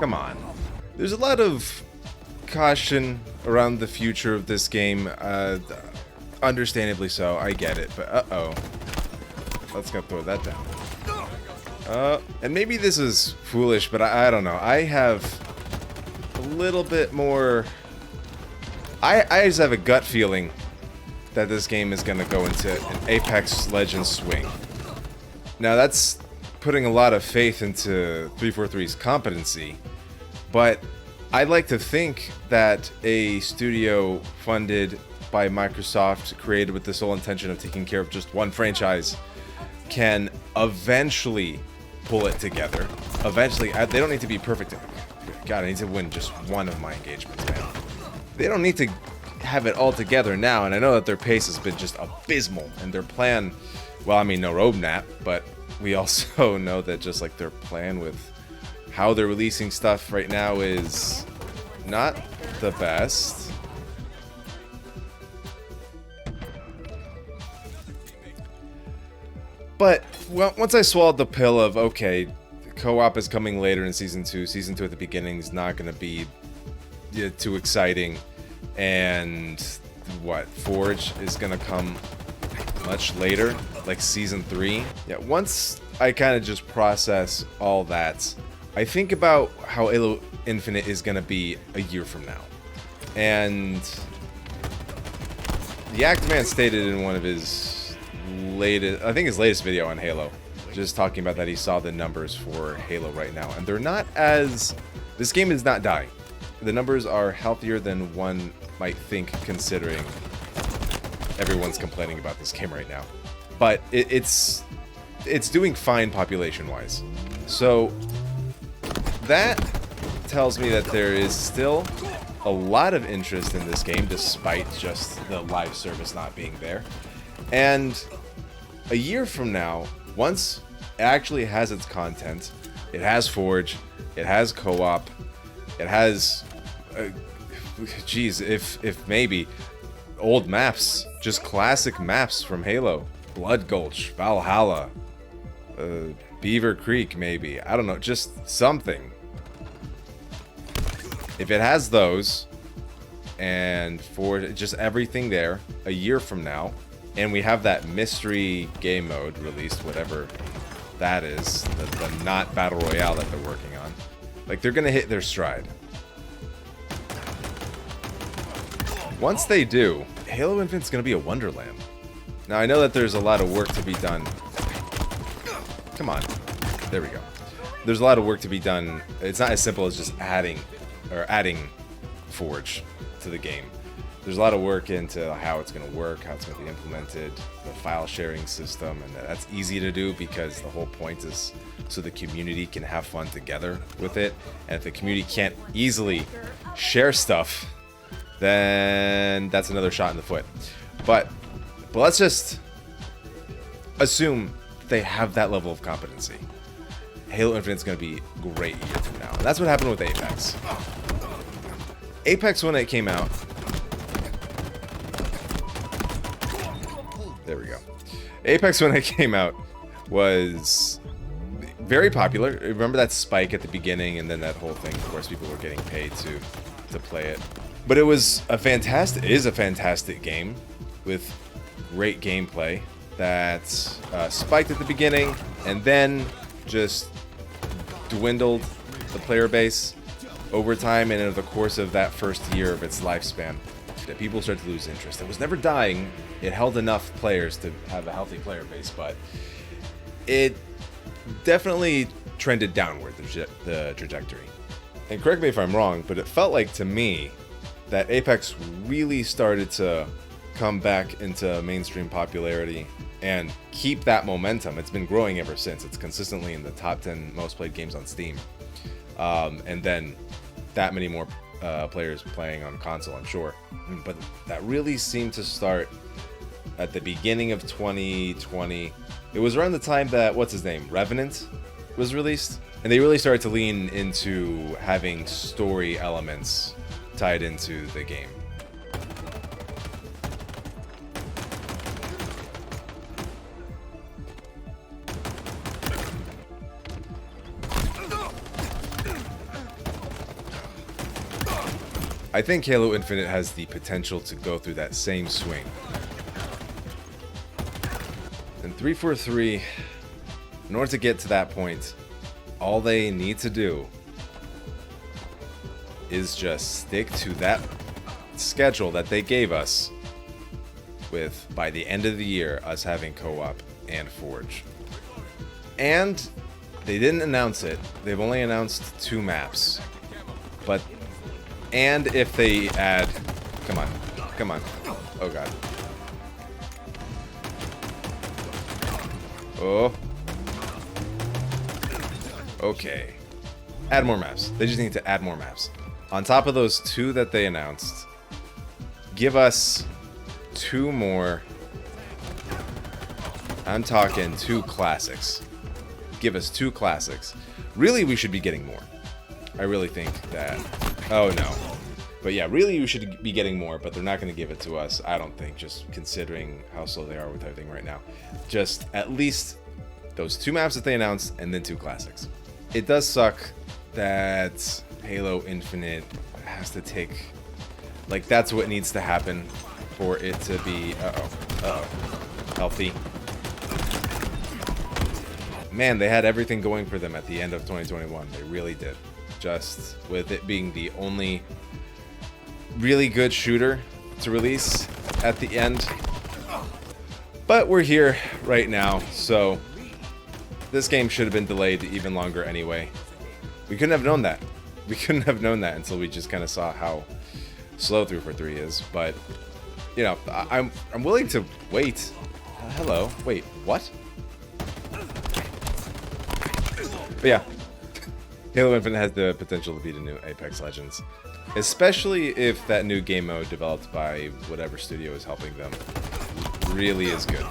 Come on. There's a lot of caution around the future of this game. Understandably so. I get it. But uh-oh. Let's go throw that down. And maybe this is foolish, but I don't know. I have a little bit more... I just have a gut feeling that this game is going to go into an Apex Legends swing. Now, that's putting a lot of faith into 343's competency, but I'd like to think that a studio funded by Microsoft, created with the sole intention of taking care of just one franchise, can eventually pull it together. Eventually, they don't need to be perfect. God, I need to win just one of my engagements, man. They don't need to have it all together now, and I know that their pace has been just abysmal, and their plan, well, I mean, no roadmap, but we also know that just like their plan with how they're releasing stuff right now is not the best. But well, once I swallowed the pill of, okay, co-op is coming later in Season 2, Season 2 at the beginning is not going to be too exciting, and what, Forge is going to come much later, like Season 3. Yeah, once I kind of just process all that, I think about how Halo Infinite is going to be a year from now. And the Actman stated in one of his latest, I think his latest video on Halo, just talking about that he saw the numbers for Halo right now, and they're not as, this game is not dying. The numbers are healthier than one might think, considering everyone's complaining about this game right now. But it's doing fine population-wise. So that tells me that there is still a lot of interest in this game, despite just the live service not being there. And a year from now, once it actually has its content, it has Forge, it has co-op, it has, geez, if maybe old maps, just classic maps from Halo, Blood Gulch, Valhalla, Beaver Creek, maybe, I don't know, just something. If it has those, and for just everything there, a year from now, and we have that mystery game mode released, whatever that is, the not battle royale that they're working on, like, they're gonna hit their stride. Once they do, Halo Infinite's gonna be a wonderland. Now, I know that there's a lot of work to be done. Come on. There we go. There's a lot of work to be done. It's not as simple as just adding Forge to the game. There's a lot of work into how it's going to work, how it's going to be implemented, the file sharing system, and that's easy to do because the whole point is so the community can have fun together with it. And if the community can't easily share stuff, then that's another shot in the foot. But let's just assume they have that level of competency. Halo Infinite's going to be great a year from now. And that's what happened with Apex. Apex, when it came out... There we go. Apex, when it came out, was very popular. Remember that spike at the beginning, and then that whole thing, of course, people were getting paid to play it. But it was a fantastic game with great gameplay that spiked at the beginning and then just dwindled the player base over time, and in the course of that first year of its lifespan, that people started to lose interest. It was never dying. It held enough players to have a healthy player base, but it definitely trended downward, the trajectory. And correct me if I'm wrong, but it felt like to me that Apex really started to come back into mainstream popularity and keep that momentum. It's been growing ever since. It's consistently in the top 10 most played games on Steam. And then that many more players playing on console, I'm sure. But that really seemed to start at the beginning of 2020. It was around the time that, what's his name, Revenant was released. And they really started to lean into having story elements tied into the game. I think Halo Infinite has the potential to go through that same swing. And 343, in order to get to that point, all they need to do is just stick to that schedule that they gave us with, by the end of the year, us having co-op and Forge. And they didn't announce it. They've only announced 2 maps. But, and if they add, come on, oh god. Oh. Okay. Add more maps. They just need to add more maps. On top of those 2 that they announced, give us 2 more. I'm talking 2 classics. Give us 2 classics. Really, we should be getting more. I really think that. Oh no. But yeah, really, we should be getting more, but they're not going to give it to us, I don't think, just considering how slow they are with everything right now. Just at least those 2 maps that they announced, and then 2 classics. It does suck that Halo Infinite has to take, like, that's what needs to happen for it to be, healthy. Man, they had everything going for them at the end of 2021. They really did. Just with it being the only really good shooter to release at the end. But we're here right now, so this game should have been delayed even longer anyway. We couldn't have known that. We couldn't have known that until we just kind of saw how slow 343 is. But, you know, I'm willing to wait. Hello. Wait, what? But yeah, Halo Infinite has the potential to be the new Apex Legends. Especially if that new game mode developed by whatever studio is helping them really is good.